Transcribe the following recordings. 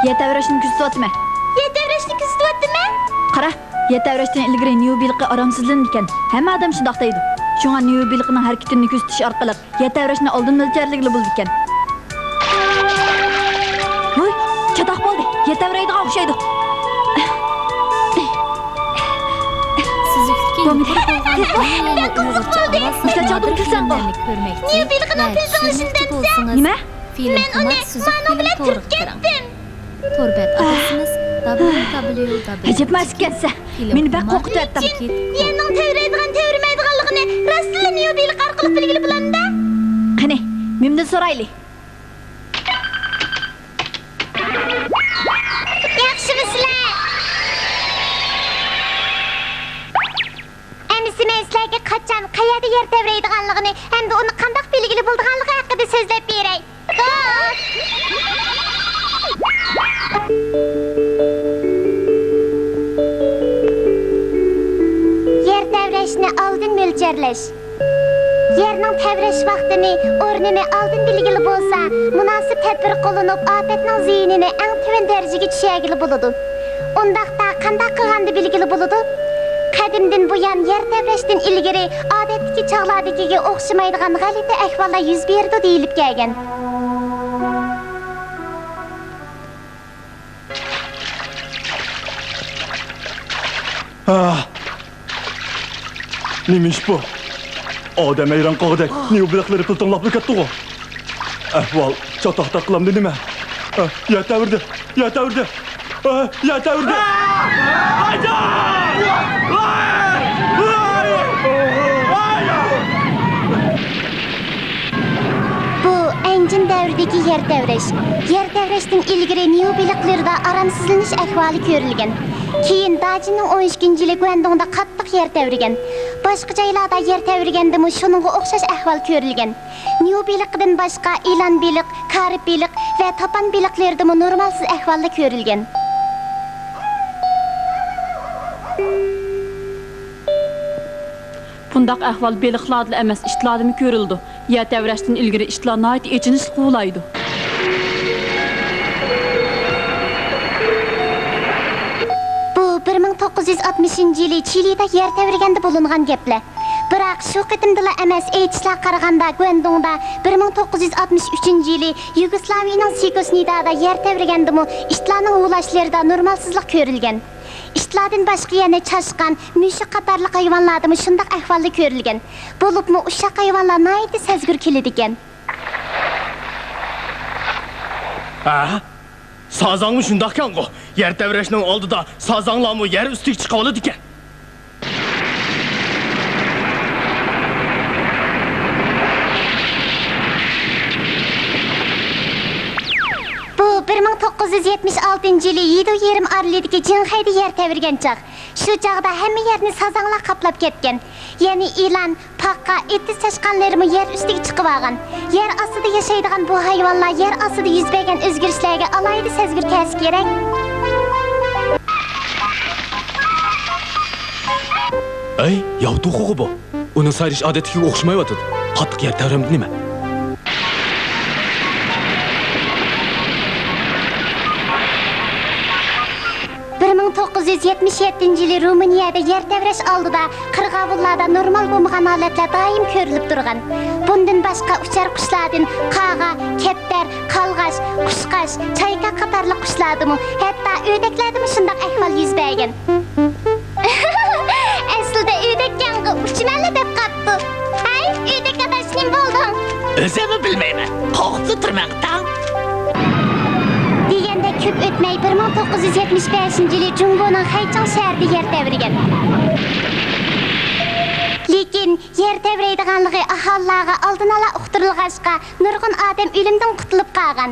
Yetavrashni kuzatyapman. Yetavrashni kuzatyapman? Qara, yetavrashdan ilgari New Bilqi aramsizlandi ekan. Hamma odam shunday deydi. Shunga New Bilqining harakatini kuzatish orqali yetavrashni oldin o'lcharligli bo'ldi ekan. Voy, chatoq bo'ldi. Yetavraydigan o'xshaydi. New Bilqining pejonishidamsan? Nima? Men uni ma'no bilan turib ketdim. Torbat adresimiz www. Ajab maskansa. Meni baq qo'rqityapti. Yerning tevraydigan tevrimaydiganligini rostla New Bilqi orqali bilgili bo'landa? Qani, mendan so'raylik. Yaxshimisizlar? Endi sizlarga qachon qayerda yer tevraydiganligini hamda uni qanday belgili bo'lganligi haqida so'zlab beray. Yer tevrashni oldin mo'ljarlash. Yerning tevrash vaqtini, o'rnini oldin belgili bo'lsa, munosib tadbir qo'llanib, ofatning ziyinini eng tuvan darajaga tushagili bo'ladi. Undaqda qanday qilganda belgili bo'ladi? Qadimdan buyon yer tevrashdan ilgari odatdagi chog'lardagiga o'xshamaydigan g'alati ahvollar yuz berdi deyilib kelgan. Neymiş bu? Odam ayran qo'g'dak, New Bilqlari piltonlab ketdi-ku. Ahvol chatoqda qilamdi nima? Yataverdi. Yataverdi. Bu engin davridagi yer tevrash. Yer tevrashdan ilgari New Bilqlarda aramsizlanish ahvoli ko'rilgan. Keyin Dajining 13-yili Guandongda qattiq yer tevrigan. Boshqa joylarda yer tevriganda shuningga o'xshash ahvol ko'rilgan. New Bilqdan boshqa Elan Bilq, Karib Bilq va Topan Bilqlarda normalsiz ahvollar ko'rilgan. Bundaq ahval Bilqlarda emas, iştlarda ko'rildi. Yer tevrashdan ilgari iştlar nayt echinishli qo'laydi. Bu 1960-yili Chilida yer tevriganda bo'lingan gaplar. Biroq shu qitimdala emas, aytishlar qaraganda Guandongda 1963-yili Yugoslaviyaning Sikosnidada yer tevrigandimi ishlarning ulashlarida normalsizlik ko'rilgan. Ishlardan boshqa yana chashqan, mushuk qatorli hayvonlarda shunday ahvolda ko'rilgan. Bo'libmi o'sha hayvonlar naydi sezgir keladi ekan. Sazangmı şundaqkan qo. Yer tevrashning oldida sazanglarmı yer ustiga chiqa oladi ekan. Bu 1976-yili 7:20 aralidagi Jinxayda yer tevirgan chaq. Shu chaqda hamma yerni sazanglar qaplab ketgan. Ya'ni elan, paqqa, etis chashqanlarimi yer ustiga chiqib olgan. Yer ostida yashaydigan bu hayvonlar yer ostida yuz bergan o'zgarishlarga alohida sezgir kelsa kerak. Ey, yavdu huquqi bu. Uni sayrish odatiga o'xshamayotdi. Qattiq yer tevramdi nima? yili Ruminiyada yer tevrash oldida qirg'ovullarda normal bo'lmagan holatlar doim ko'rilib turgan. Bundan boshqa uchar qushlardan qaga, keptar, qalg'ash, qushqash, chayqa qatorli qushlardimi, hatto o'ydaklardami shunday ahvol yuz bergan. Aslida o'ydakkan Özümü bilmeyme. Qoğutlu tırmağ tan. Degende ko'p o'tmay 1975-yili Jungoning Xaychang shahrida yer tevrigan. Lekin yer tevraydiganligi aholilarga oldin ola uqtirilg'achqa nurg'un odam o'limdan qutulib qolgan.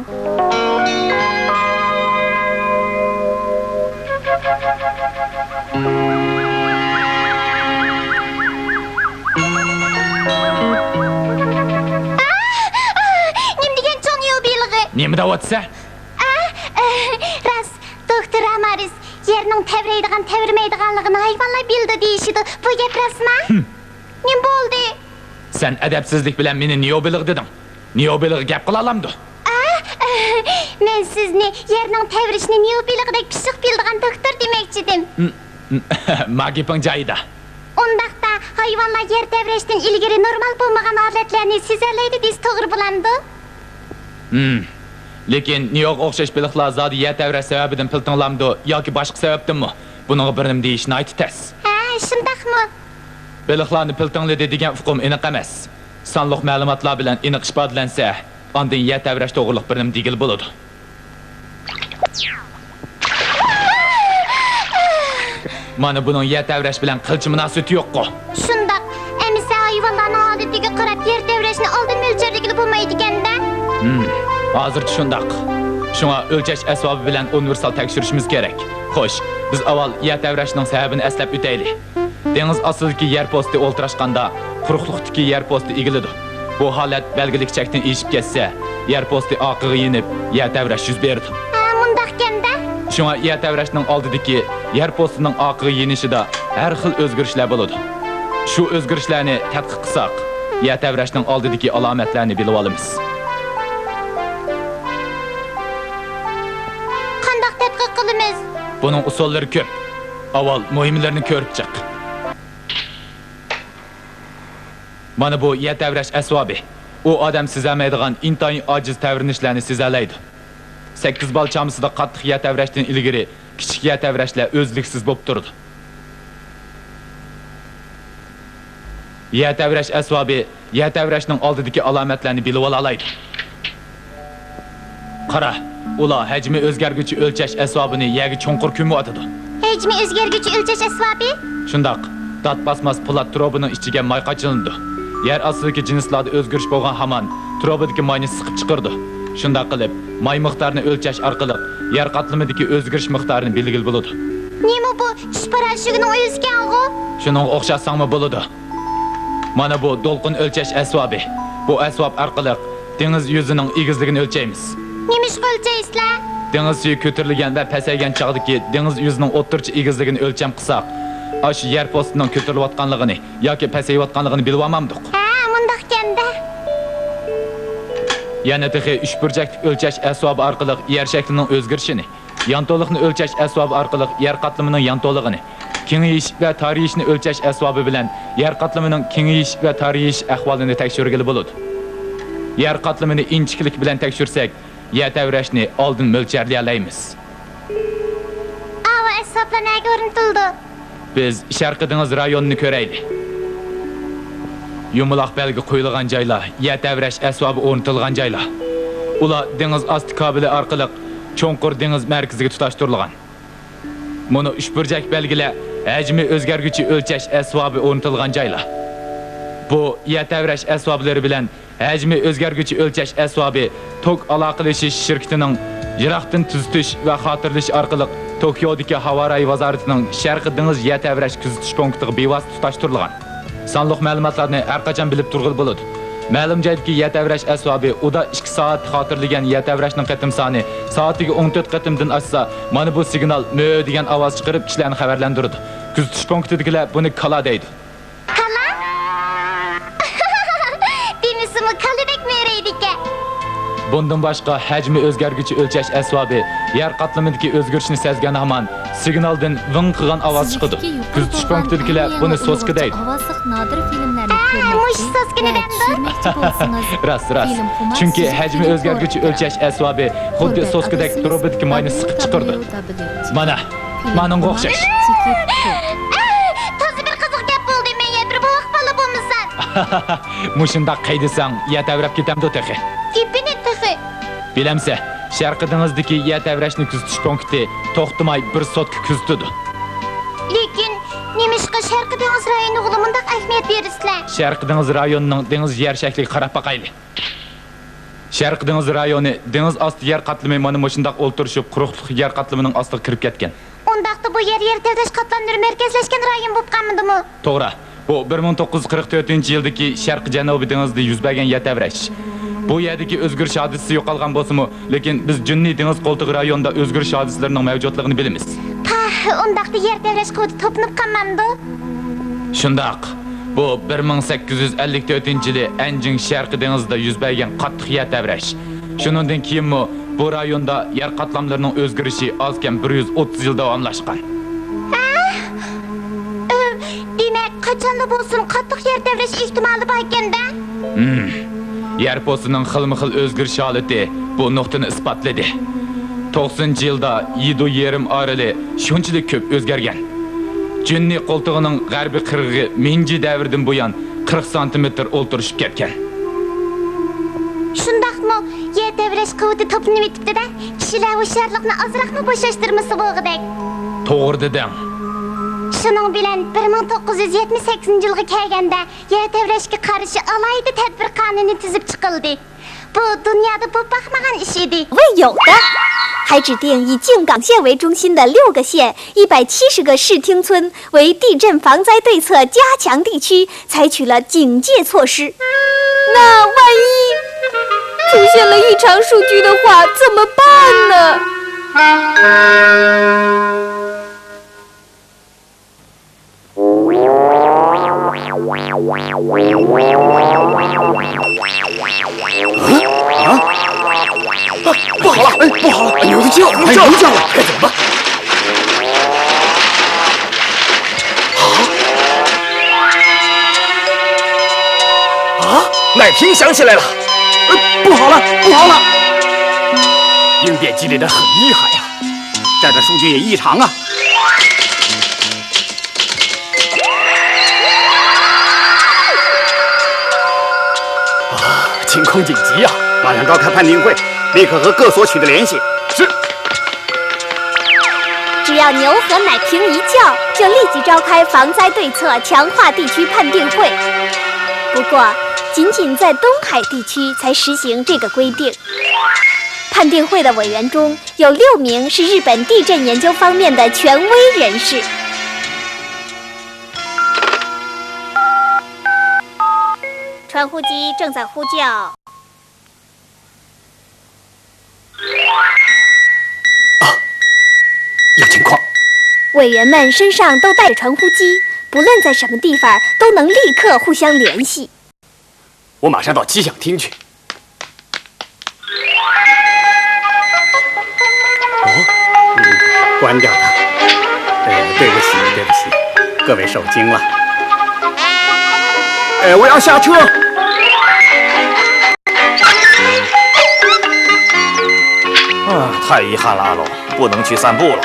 Nim degan cho'ng yubilg'i? Nima deyapsa? Ras, doktor Amaris yerning tevraydigan tevirmaydiganligini hayvonlar bildi deyishidi. Bu gap rostmi? Nim bo'ldi? Sen adabsizlik bilan meni niyobilig deding. Niyobilig gap qila olamdi. Men sizni yerning tevrishini niyobiligidek pishiq bildigan doktor demoqchidim. Magiping joyida. Undaqda hayvonlar yer tevrashdan ilgari normal bo'lmagan holatlarni sezarlaydi deyish to'g'ri bo'lamdi? Lekin niyoq o'xshash biliqlar zodi yer tevrash sababidan piltinglamdi yoki boshqa sababdanmi? Buning birini deyishni aytasiz. Ha, shundaqmi? Biliqlarni piltingladi degan hukm aniq emas. Sonliq ma'lumotlar bilan aniq isbotlansa, ondan yer tevrash to'g'riliq birini degil bo'ladi. Mana buning yer tevrash bilan qilchi munosabati yo'q-ku. Shundaq. Emisa hayvonlarning odatiga qarab yer tevrashni oldin mo'ljalligili bo'lmaydi ekanda. Hozir shundaq. Shunga o'lchash asbobi bilan universal tekshirishimiz kerak. Xo'sh, biz avval yer tevrashning sababini eslab o'taylik. Dengiz ostidagi yer posti o'ltirashganda quruqlikdagi yer posti egiladi. Bu holat belgilik chekdan eshib ketsa, yer posti oqiga yinib, yer tevrash yuz berdi. Ha, mundaq ekanda. Shunga yer tevrashning oldidagi yer postining oqiga yinishida har xil o'zgarishlar bo'ladi. Shu o'zgarishlarni tadqiq qilsak, yer tevrashning oldidagi alomatlarni bilib olamiz. Qanday tadqiq qilamiz? Buning usullari ko'p. Avval muhimlarini ko'rib chiq. Mana bu yer tevrash asbobi. U odam sezolmaydigan intayin ojiz tevrinishlarni sezalaydi. 8 bal chamasida qattiq yer tevrashdan ilgari kichik yer tevrashlar o'zliksiz bo'lib turdi. Yer tevrash asbobi yer tevrashning oldidagi alomatlarni bilib olaydi. Qara, ular hajmi o'zgarguvchi o'lchash asbobini yerga cho'nqur ko'mib atadi. Hajmi o'zgarguvchi o'lchash asbobi? Shundaq, dat basmas plat trobining ichiga may qachilindi. Yer ostidagi jinslarda o'zgarish bo'lgan hamon trobidagi mayni siqib chiqardi. Shundaq qilib, may miqdorini o'lchash orqali yer qatlamidagi o'zgarish miqdorini belgil bo'ladi. Nima bu? Tush parashyugining o'zgarg'i? Shuning o'xshasangmi bo'ladi. Mana bu to'lqin o'lchash asbobi. Bu asbob orqali dengiz yuzining egizligini o'lchaymiz. Nima ish o'lchaysizlar? Dengiz suvi ko'tarilgan va pasaygan chog'dagi dengiz yuzining o'rtacha egizligini o'lcham qilsak, ash yer postining ko'tarilayotganligini yoki pasayayotganligini bilib olmamdik. Ha, mundaq ekanda. Yana texi uch burchaklik o'lchash asbobi orqali yer shaklining o'zgarishini, yanto'liqni o'lchash asbobi orqali yer qatlamining yanto'lig'ini, kengayish va torayishni o'lchash asbobi bilan yer qatlamining kengayish va torayish ahvolini tekshirgili bo'ladi. Yer qatlamini inchiklik bilan tekshirsak, yer tevrashni oldin mo'ljallay olamiz. Ava hisoblanaga o'rnatildi. Biz Sharqiy dengiz rayonini ko'raylik. Yumuloq belgi qo'yilgan joylar, yer tevrash asbobi o'rnatilgan joylar. Ular dengiz osti kabeli orqali cho'nqur dengiz markaziga tutashtirilgan. Buni uch burchak belgilar hajmi o'zgarguvchi o'lchash asbobi o'rnatilgan joylar. Bu yer tevrash asboblari bilan hajmi o'zgarguvchi o'lchash asbobi tok aloqalashish shirkatining yiroqdan tuzitish va xotirlash orqali Tokiodagi havo rayi vazoratining Sharqiy dengiz yer tevrash kuzatish punktiga bevosita tutashtirilgan. Sonliq ma'lumotlarni har qachon bilib turg'il bo'ladi. Ma'lum joydagi yer tevrash asbobi uda 2 soat xotirlagan yer tevrashning qatim soni soatiga 14 qatimdan oshsa, mana bu signal mö degan ovoz chiqarib kishilarni xabarlantiradi. Kuzatish punktidagilar buni kala deydi. Kala? Demisimi kalidek mereydikke? Bundan boshqa hajmi o'zgarguvchi o'lchash asbobi yer qatlamidagi o'zgarishni sezgan hamon signaldan ving qilgan ovoz chiqadi. Kuzatish punktidagilar buni so'ska deydi. Avazliq nodir filmlarni mush so'skini tushirmoqchi Rast. Chunki hajmi o'zgarguvchi o'lchash asbobi xuddi so'skadek trobidagi mayni siqib chiqardi. Mana, menga o'xshash. To'zi bir qiziq gap bo'ldi, menga bir boq bola bo'lmasan. Muşunda qaydısang, yer tevrep ketemdi tehi. Ipini tıxı. Bilemse, Şarkı dengizdeki yer tevreshni kuzatish punkti to'xtamay bir sotka kuzatadi. Lekin nemishqa Sharqi dengiz rayoniga g'ulumundaq ahamiyat berisizlar? Sharqi dengiz rayonining dengiz yer shakliga qarab baqayli. Sharqi dengiz rayoni dengiz osti yer qatlami mana shundoq o'ltirishib quruqlik yer qatlamining ostiga kirib ketgan. Undaqda bu yer tevresh qatlamlari markazlashgan rayon bo'lib qolmadimi? To'g'ri. Bu 1944-yildagi Sharqi janubiy dengizda yuz bergan yer tevresh. Bu yerdagi o'zgarish hodisasi yo'qolgan bo'lsa-mu, lekin biz Junniy dengiz qo'ltig'i rayonida o'zgarish hodisalarining mavjudligini bilamiz. Undaqda yer tevresh quvvati to'planib qolmadi. Shundoq. Bu 1854-yili Anjing Sharqi dengizida yuz bergan qattiq yer tevresh. Shuningdan keyinmi bu rayonda yer qatlamlarining o'zgarishi ozkam 130 yil davomlashgan. Demak, qachonda bo'lsin qattiq yer tevresh ehtimoli bor ekanda? Yer po'stining xilma-xil o'zgarish holati bu nuqtani isbotladi. 90-yilda Yido yerim orali shunchalik ko'p o'zgargan. Junniy qo'ltig'ining g'arbiy qirg'i Minji davridan buyon 40 sm o'ltirishib ketgan. Shundaqmi? Yer tevresh quvvati to'planib yetibdi-da, kishilar hushyorlikni ozroqmi bo'shashtirmasa bo'lg'idek. To'g'ri deding. Shuning bilan 1978-yilga kelganda yer tevrashga qarshi alohida tadbir qonuni tuzib chiqildi. Bu dunyoda bo'lib boqmagan ish edi. 未有的，还指定以静冈县为中心的6个县、170个市町村为地震防灾对策加强地区，采取了警戒措施。那万一出现了异常数据的话，怎么办呢？不好了，不好了，牛叫了，该怎么办？奶瓶响起来了，不好了，应变激烈的很厉害呀，这儿的数据也异常啊。情况紧急呀！马上召开判定会，立刻和各所取得联系。是。只要牛和奶瓶一叫，就立即召开防灾对策强化地区判定会。不过，仅仅在东海地区才实行这个规定。判定会的委员中有6名是日本地震研究方面的权威人士。传呼机正在呼叫。有情况。委员们身上都带着传呼机，不论在什么地方都能立刻互相联系。我马上到气象厅去。关掉它。对不起，各位受惊了。我要下车。太遗憾了，阿龙，不能去散步了。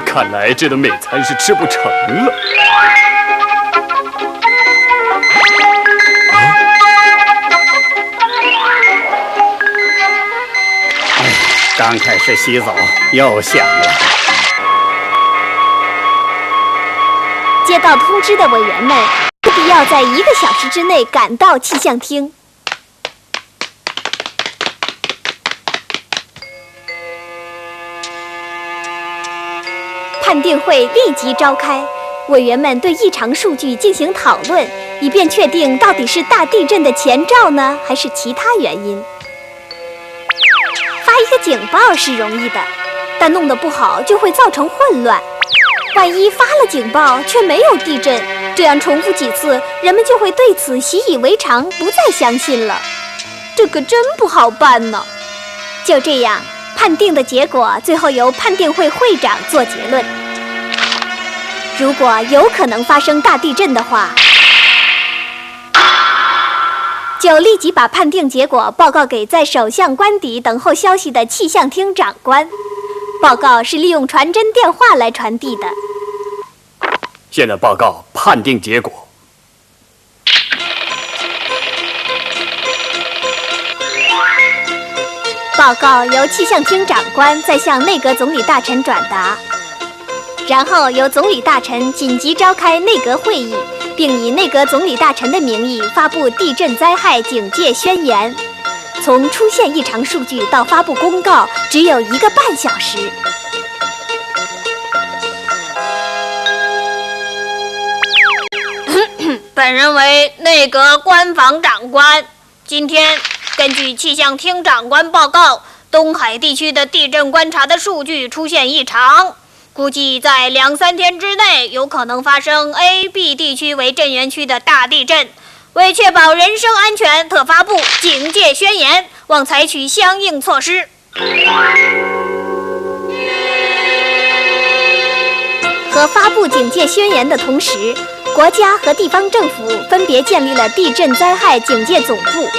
看来这顿美餐是吃不成了。刚开始洗澡又响了。接到通知的委员们务必要在1个小时之内赶到气象厅。判定会立即召开，委员们对异常数据进行讨论，以便确定到底是大地震的前兆呢，还是其他原因。发一个警报是容易的，但弄得不好就会造成混乱。万一发了警报却没有地震，这样重复几次，人们就会对此习以为常，不再相信了。这可真不好办呢。就这样，判定的结果最后由判定会会长做结论。如果有可能发生大地震的话，就立即把判定结果报告给在首相官邸等候消息的气象厅长官。报告是利用传真电话来传递的。现在报告判定结果。报告由气象厅长官再向内阁总理大臣转达，然后由总理大臣紧急召开内阁会议，并以内阁总理大臣的名义发布地震灾害警戒宣言。从出现异常数据到发布公告，只有1个半小时。本人为内阁官房长官。今天根据气象厅长官报告，东海地区的地震观察的数据出现异常，估计在2、3天之内有可能发生 A、B 地区为震源区的大地震。为确保人身安全，特发布警戒宣言，望采取相应措施。和发布警戒宣言的同时，国家和地方政府分别建立了地震灾害警戒总部。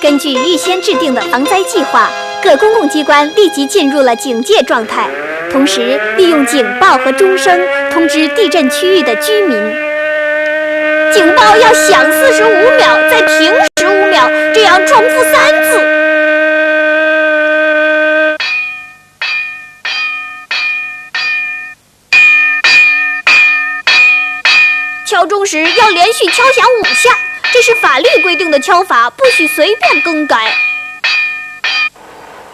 根据预先制定的防灾计划，各公共机关立即进入了警戒状态，同时利用警报和钟声通知地震区域的居民。警报要响45秒，再停15秒，这样重复3次。敲钟时要连续敲响5下，这是法律规定的敲法，不许随便更改。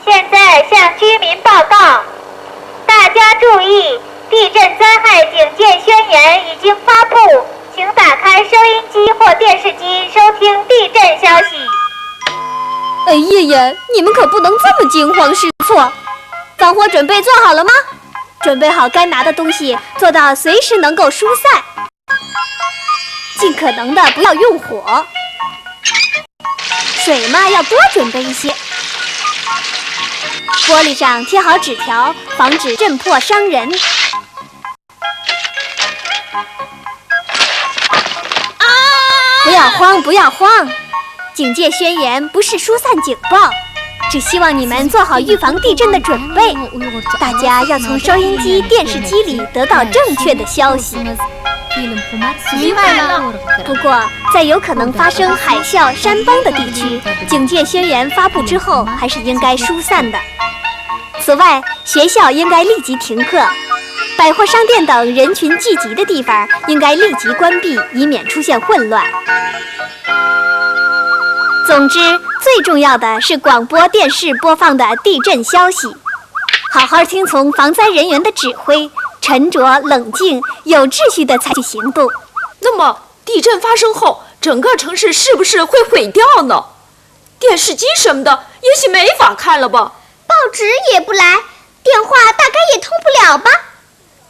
现在向居民报告，大家注意，地震灾害警戒宣言已经发布，请打开收音机或电视机收听地震消息。哎呀，你们可不能这么惊慌失措。防火准备做好了吗？准备好该拿的东西，做到随时能够疏散。尽可能的不要用火。水嘛，要多准备一些。玻璃上贴好纸条，防止震破伤人。不要慌，不要慌！警戒宣言不是疏散警报，只希望你们做好预防地震的准备。大家要从收音机、电视机里得到正确的消息。明白了。不过，在有可能发生海啸、山崩的地区，警戒宣言发布之后，还是应该疏散的。此外，学校应该立即停课，百货商店等人群聚集的地方应该立即关闭，以免出现混乱。总之，最重要的是广播电视播放的地震消息，好好听从防灾人员的指挥，沉着冷静、有秩序地采取行动。那么，地震发生后，整个城市是不是会毁掉呢？电视机什么的也许没法看了吧？报纸也不来，电话大概也通不了吧？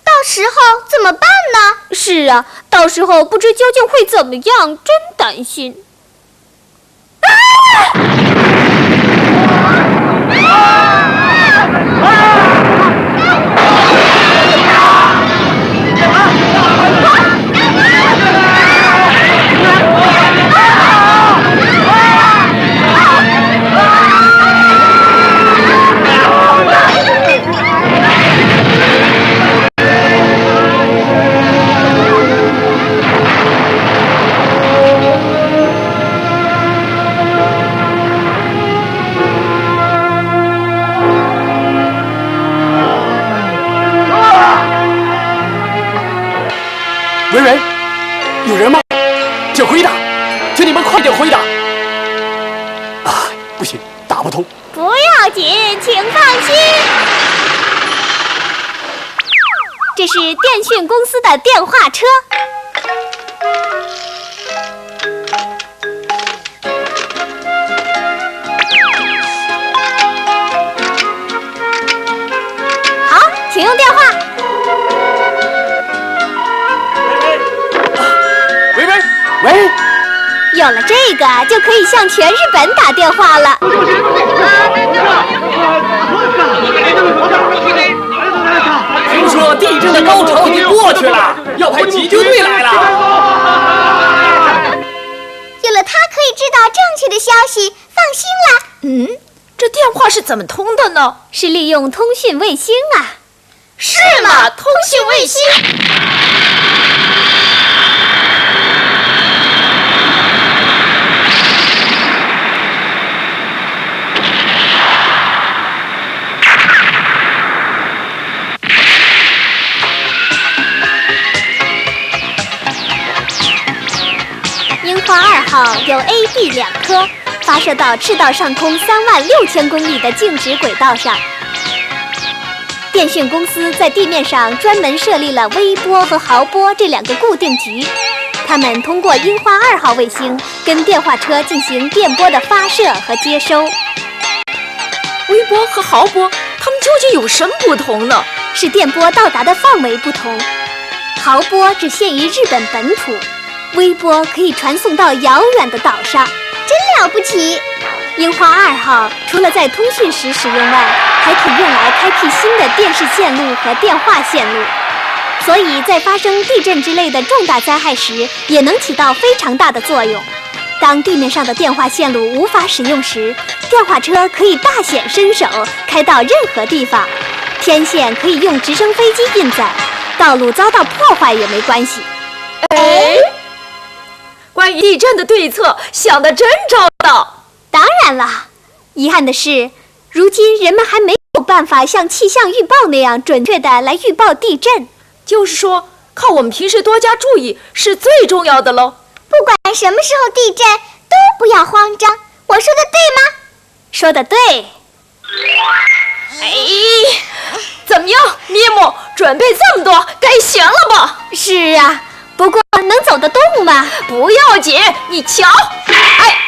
到时候怎么办呢？是啊，到时候不知究竟会怎么样，真担心。喂，有人吗？请回答，请你们快点回答。啊，不行，打不通。不要紧，请放心。这是电讯公司的电话车。好，请用电话。喂，有了这个，就可以向全日本打电话了。听说地震的高潮已经过去了，要派急救队来了。有了它，可以知道正确的消息，发心了。这电话是怎么通的呢？是利用通讯卫星啊。是吗？通讯卫星。樱花2号有 A、B 2颗，发射到赤道上空36000公里的静止轨道上。电讯公司在地面上专门设立了微波和毫波这2个固定局，他们通过樱花2号卫星跟电话车进行电波的发射和接收。微波和毫波，它们究竟有什么不同呢？是电波到达的范围不同，毫波只限于日本本土，微波可以传送到遥远的岛上，真了不起！樱花2号除了在通讯时使用外，还可以用来开辟新的电视线路和电话线路，所以在发生地震之类的重大灾害时，也能起到非常大的作用。当地面上的电话线路无法使用时，电话车可以大显身手，开到任何地方。天线可以用直升飞机运载，道路遭到破坏也没关系。关于地震的对策想得真周到。当然了，遗憾的是，如今人们还没有办法像气象预报那样准确地来预报地震。就是说，靠我们平时多加注意是最重要的喽。不管什么时候地震，都不要慌张。我说的对吗？说得对。怎么样，咪姆？准备这么多，该行了吧？是啊，不过能走得动吗？不要紧，你瞧，哎。